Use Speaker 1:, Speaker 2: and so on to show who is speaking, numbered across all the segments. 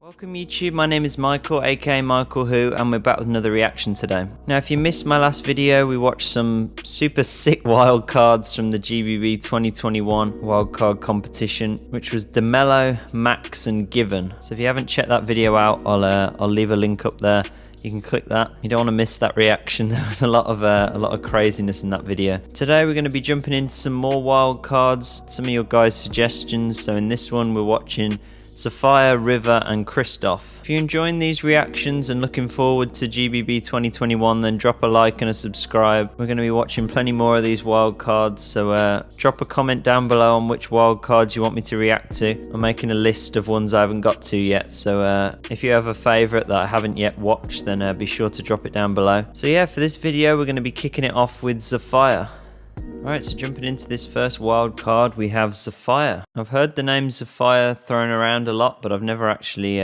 Speaker 1: Welcome YouTube, my name is Michael, aka MichaelWho, and we're back with another reaction today. Now if you missed my last video, we watched some super sick wildcards from the GBB 2021 wildcard competition, which was DeMello, Max and Given. So if you haven't checked that video out, I'll leave a link up there. You can click that. You don't want to miss that reaction. There was a lot of craziness in that video. Today we're going to be jumping into some more wildcards, some of your guys' suggestions. So in this one we're watching Xiphire, River and Kristof. If you're enjoying these reactions and looking forward to GBB 2021, then drop a like and a subscribe. We're going to be watching plenty more of these wildcards, so drop a comment down below on which wildcards you want me to react to. I'm making a list of ones I haven't got to yet, so if you have a favourite that I haven't yet watched, then be sure to drop it down below. So yeah, for this video we're going to be kicking it off with Xiphire. Alright, so jumping into this first wild card, we have Xiphire. I've heard the name Xiphire thrown around a lot, but I've never actually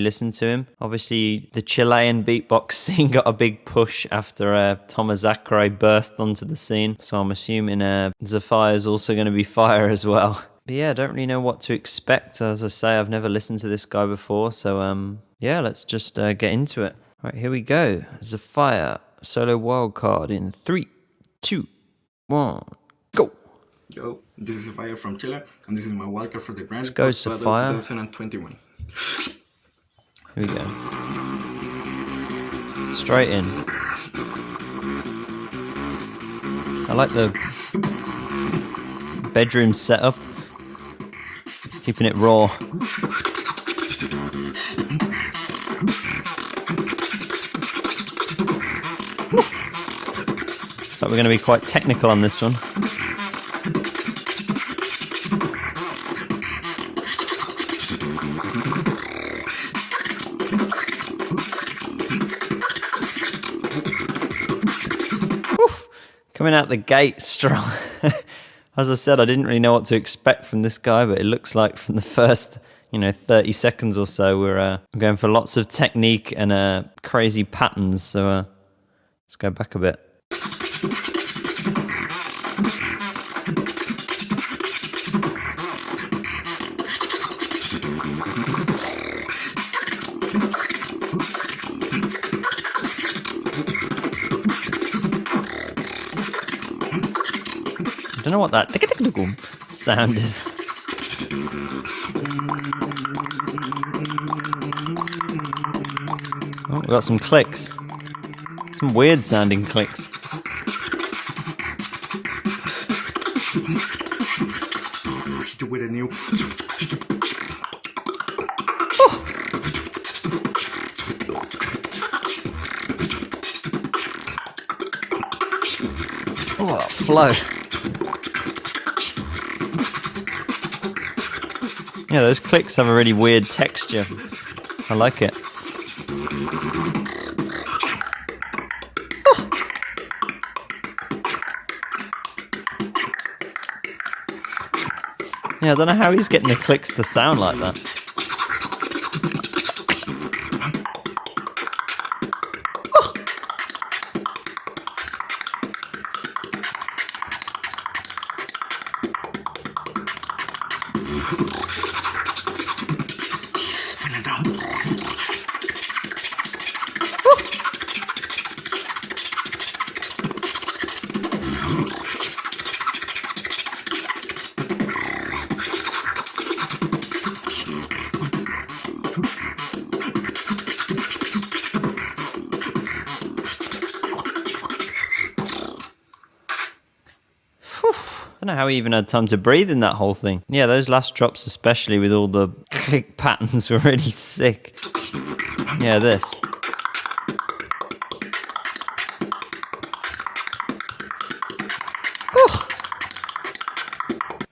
Speaker 1: listened to him. Obviously, the Chilean beatbox scene got a big push after Thomas Zachary burst onto the scene, so I'm assuming Xiphire is also going to be fire as well. But yeah, I don't really know what to expect. As I say, I've never listened to this guy before, so yeah, let's just get into it. Alright, here we go. Xiphire, solo wild card in 3, 2, 1, go!
Speaker 2: Yo, this is Xiphire from Chile, and this is my wildcard for the Grand
Speaker 1: Prix
Speaker 2: 2021.
Speaker 1: Here we go. Straight in. I like the bedroom setup, keeping it raw. So we're going to be quite technical on this one. Oof. Coming out the gate strong. As I said, I didn't really know what to expect from this guy, but it looks like from the first 30 seconds or so, we're going for lots of technique and crazy patterns. So let's go back a bit. I don't know what that sound is. Oh, we got some clicks. Some weird sounding clicks.
Speaker 2: With a new.
Speaker 1: Oh, that flow. Yeah, those clicks have a really weird texture. I like it. Yeah, I don't know how he's getting the clicks to sound like that. Oh. I don't know how he even had time to breathe in that whole thing. Yeah, those last drops, especially with all the click patterns, were really sick. Yeah, this. Oh.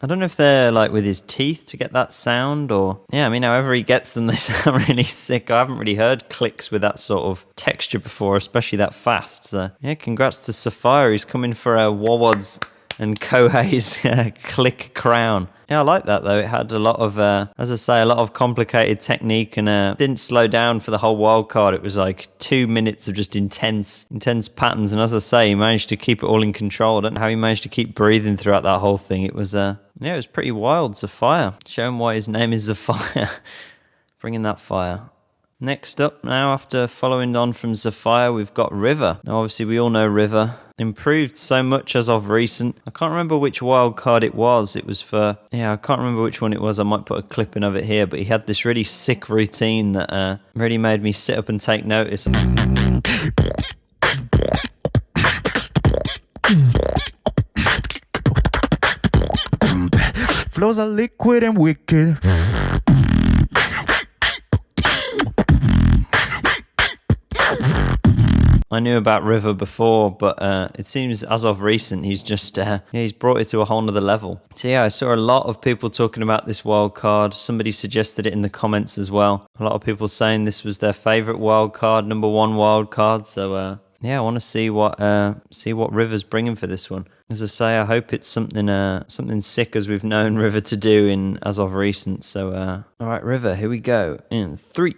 Speaker 1: I don't know if they're like with his teeth to get that sound, or yeah, I mean, however he gets them, they sound really sick. I haven't really heard clicks with that sort of texture before, especially that fast. So yeah, congrats to Xiphire. He's coming for a Wawad's and Kohei's click crown. Yeah, I like that though. It had a lot of, as I say, a lot of complicated technique, and didn't slow down for the whole wildcard. It was like 2 minutes of just intense patterns. And as I say, he managed to keep it all in control. I don't know how he managed to keep breathing throughout that whole thing. It was, yeah, it was pretty wild. Xiphire. Show him why his name is Xiphire. bringing that fire. Next up now, after following on from Xiphire, we've got River. Now obviously we all know River. Improved so much as of recent. I can't remember which wild card it was. It was for, I can't remember which one it was. I might put a clipping of it here, but he had this really sick routine that really made me sit up and take notice.
Speaker 3: Flows are liquid and wicked.
Speaker 1: I knew about River before, but it seems as of recent, he's just, he's brought it to a whole nother level. So yeah, I saw a lot of people talking about this wild card. Somebody suggested it in the comments as well. A lot of people saying this was their favorite wild card, #1 wild card. So yeah, I want to see what River's bringing for this one. As I say, I hope it's something sick as we've known River to do as of recent. So all right, River, here we go. In 3,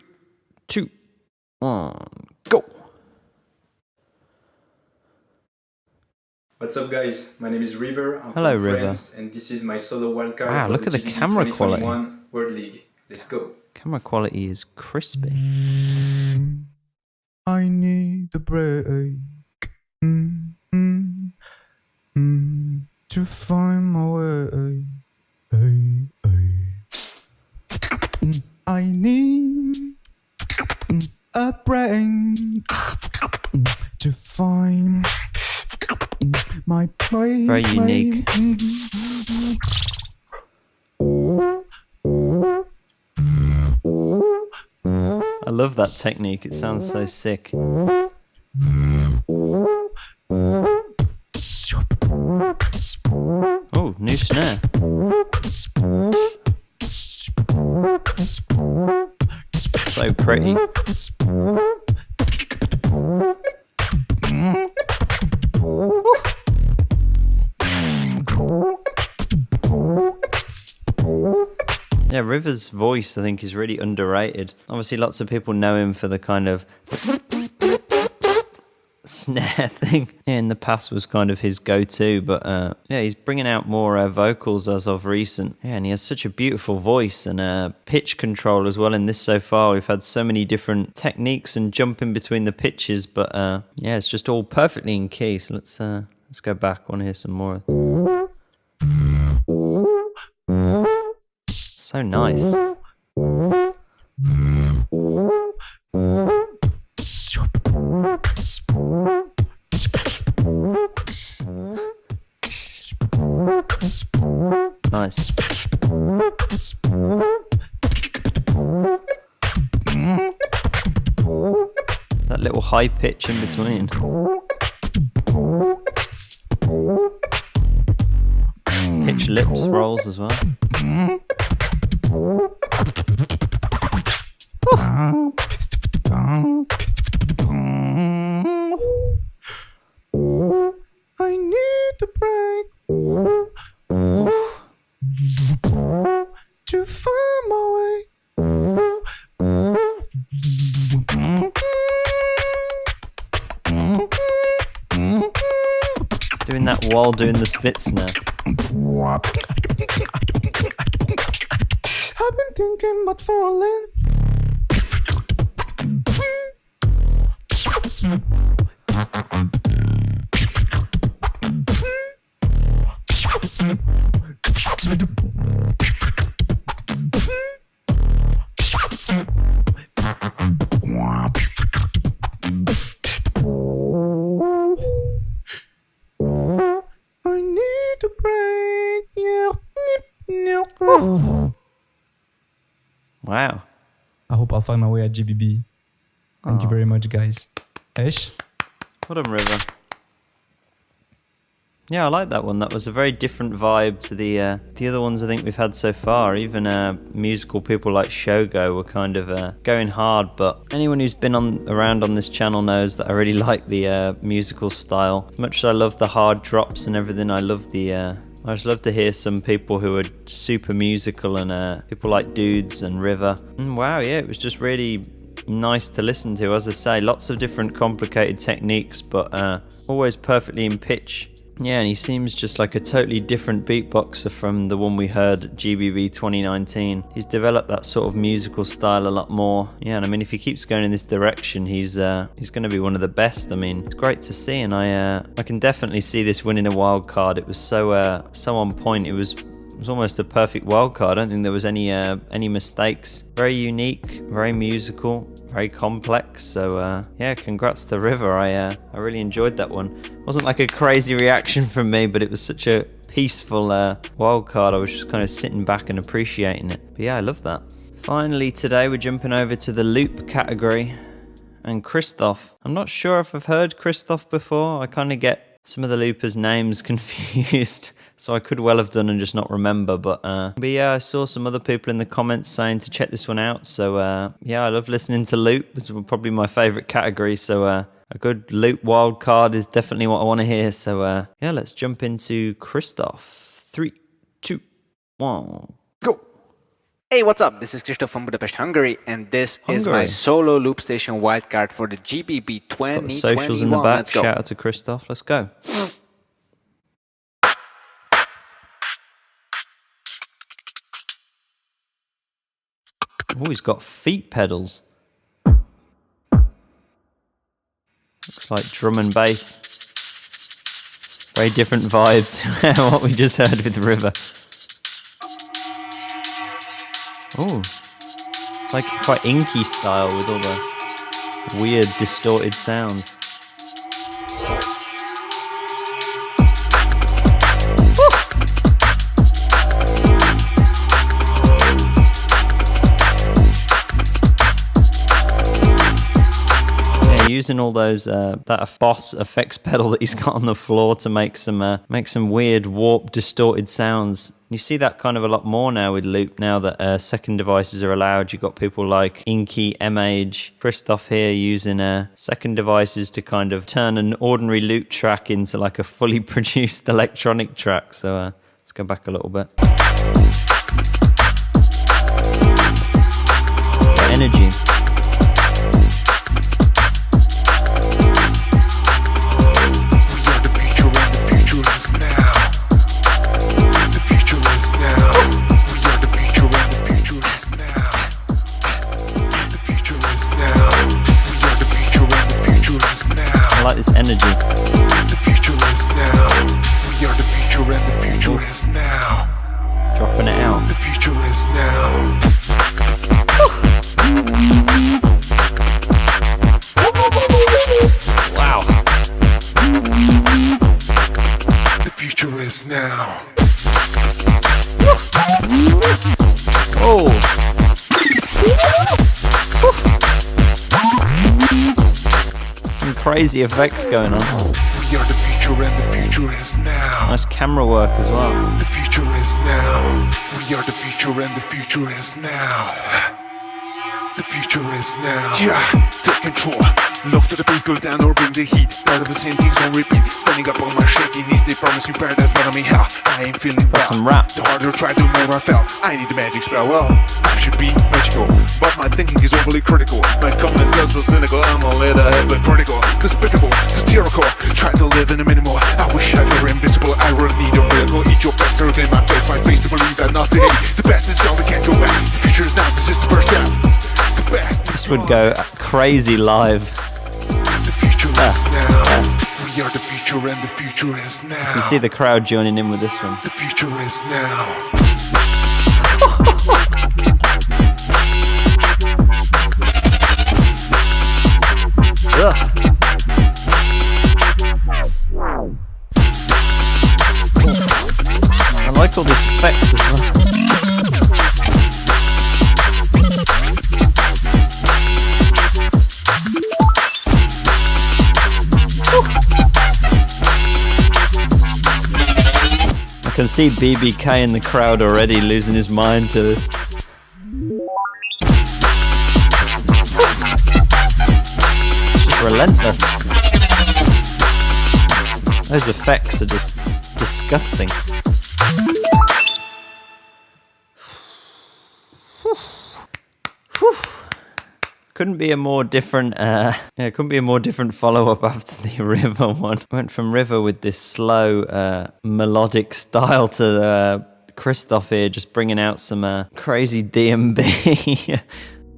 Speaker 1: 2, 1, go.
Speaker 4: What's up, guys? My name is River. I'm
Speaker 1: Hello,
Speaker 4: from
Speaker 1: River.
Speaker 4: France, and this is my solo wildcard
Speaker 1: Wow,
Speaker 4: for
Speaker 1: look at the
Speaker 4: GBB
Speaker 1: camera
Speaker 4: 2021 World League. Let's go.
Speaker 1: Camera quality is crispy.
Speaker 3: I need a break to find my way. I need a break to find my place.
Speaker 1: Very unique. I love that technique. It sounds so sick. Oh, new snare. So pretty. Yeah, River's voice, I think, is really underrated. Obviously, lots of people know him for the kind of snare thing. Yeah, in the past was kind of his go-to, but yeah, he's bringing out more vocals as of recent. Yeah, and he has such a beautiful voice and pitch control as well in this so far. We've had so many different techniques and jumping between the pitches, but yeah, it's just all perfectly in key. So let's go back. I want to hear some more. So nice. Nice. That little high pitch in between. Pitch lips rolls as well.
Speaker 3: I need a break to find my way.
Speaker 1: Doing that while doing the spit snare.
Speaker 3: I've been thinking about falling. I need a break.
Speaker 1: Wow.
Speaker 3: I hope I'll find my way at GBB. Thank you very much, guys. Ish.
Speaker 1: What a River. Yeah, I like that one. That was a very different vibe to the other ones I think we've had so far. Even musical people like Shogo were kind of going hard, but anyone who's been around on this channel knows that I really like the musical style. As much as I love the hard drops and everything, I just love to hear some people who are super musical and people like Dudes and River. And wow, yeah, it was just really nice to listen to. As I say, lots of different complicated techniques, but always perfectly in pitch. Yeah, and he seems just like a totally different beatboxer from the one we heard at GBB 2019. He's developed that sort of musical style a lot more. Yeah, and I mean, if he keeps going in this direction, he's going to be one of the best. I mean, it's great to see, and I can definitely see this winning a wild card. It was so on point. It was almost a perfect wild card. I don't think there was any mistakes. Very unique, very musical, very complex. So yeah, congrats to River. I really enjoyed that one. It wasn't like a crazy reaction from me, but it was such a peaceful wild card. I was just kind of sitting back and appreciating it. But yeah, I love that. Finally today we're jumping over to the loop category and Kristof. I'm not sure if I've heard Kristof before. I kind of get some of the loopers' names confused, so I could well have done and just not remember. But yeah, I saw some other people in the comments saying to check this one out. So yeah, I love listening to loop. It's probably my favorite category. So a good loop wild card is definitely what I want to hear. So yeah, let's jump into Kristof. 3, 2, 1, go.
Speaker 5: Hey, what's up? This is Kristof from Budapest, Hungary, and this is my solo loop station wildcard for the GBB 2021.
Speaker 1: Got the socials in the back.
Speaker 5: Let's go.
Speaker 1: Shout out to Kristof. Let's go. Oh, he's got feet pedals. Looks like drum and bass. Very different vibe to what we just heard with River. Oh, it's like quite inky style with all the weird distorted sounds. Using all those that Boss effects pedal that he's got on the floor to make some weird warped distorted sounds. You see that kind of a lot more now with loop. Now that second devices are allowed, you've got people like Inky, MH, Kristof here using second devices to kind of turn an ordinary loop track into like a fully produced electronic track. So let's go back a little bit. Energy. I like this energy.
Speaker 6: The future is now. We are the future and the future is now.
Speaker 1: Dropping it out.
Speaker 6: The future is now.
Speaker 1: Wow.
Speaker 6: The future is now.
Speaker 1: Oh. Some crazy effects going on.
Speaker 6: We are the future and the future is now.
Speaker 1: Nice camera work as well.
Speaker 6: The future is now. We are the future and the future is now. The future is now. Yeah, take control. Look to the bass, go down or bring the heat. Part of the same things on repeat. Standing up on my shaky knees, they promise me paradise, but I mean hell, I ain't feeling well.
Speaker 1: Some rap.
Speaker 6: The harder I try, the more I felt. I need the magic spell. Well, life should be magical, but my thinking is overly critical. My comment is so cynical, I'm a little hypocritical, despicable, satirical. Try to live in a minimal. I wish I were invisible. I really need a miracle. Eat your best, serve in my face to believe that not today. The best is gone, we can't go back. The future is now, this is the first step. The best.
Speaker 1: This would go crazy live.
Speaker 6: The future is now. We are the future and the future is now.
Speaker 1: You can see the crowd joining in with this one.
Speaker 6: The future is now.
Speaker 1: I like all these effects as well. I can see BBK in the crowd already losing his mind to this. It's just relentless. Those effects are just disgusting. Couldn't be a more different, couldn't be a more different follow-up after the River one. Went from River with this slow, melodic style to Kristof here, just bringing out some crazy DMB.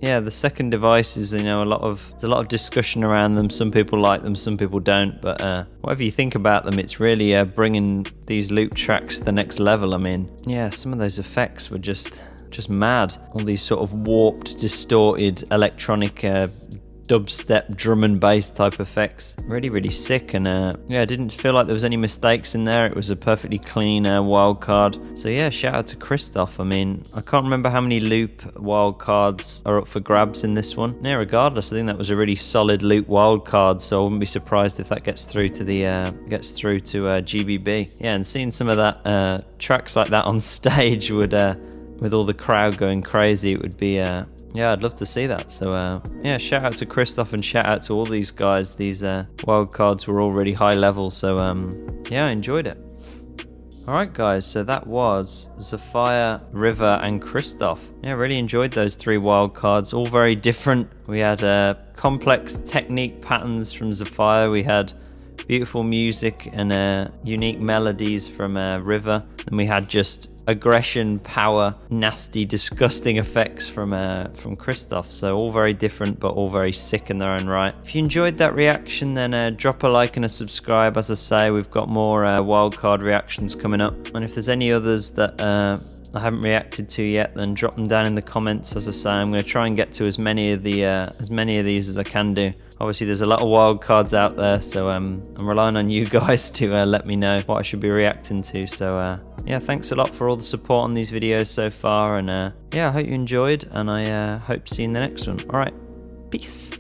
Speaker 1: Yeah, the second device is, there's a lot of discussion around them. Some people like them, some people don't. But whatever you think about them, it's really bringing these loop tracks to the next level. I mean, yeah, some of those effects were just mad. All these sort of warped, distorted, electronic dubstep, drum and bass type effects. Really, really sick. And yeah, I didn't feel like there was any mistakes in there. It was a perfectly clean wildcard. So yeah, shout out to Kristof. I mean, I can't remember how many loop wildcards are up for grabs in this one. Yeah, regardless, I think that was a really solid loop wildcard. So I wouldn't be surprised if that gets through to the GBB. Yeah, and seeing some of that tracks like that on stage would with all the crowd going crazy, it would be yeah, I'd love to see that. So yeah, shout out to Kristof and shout out to all these guys. These wildcards were all really high level, so yeah, I enjoyed it. Alright guys, so that was Xiphire, River and Kristof. Yeah, really enjoyed those 3 wildcards, all very different. We had complex technique patterns from Xiphire, we had beautiful music and unique melodies from River, and we had just aggression, power, nasty, disgusting effects from Kristof. So all very different, but all very sick in their own right. If you enjoyed that reaction, then drop a like and a subscribe. As I say, we've got more wildcard reactions coming up, and if there's any others that I haven't reacted to yet, then drop them down in the comments. As I say, I'm going to try and get to as many of these as I can do. Obviously, there's a lot of wildcards out there, so I'm relying on you guys to let me know what I should be reacting to. So yeah, thanks a lot for all the support on these videos so far, and yeah, I hope you enjoyed, and I hope to see you in the next one. Alright, peace.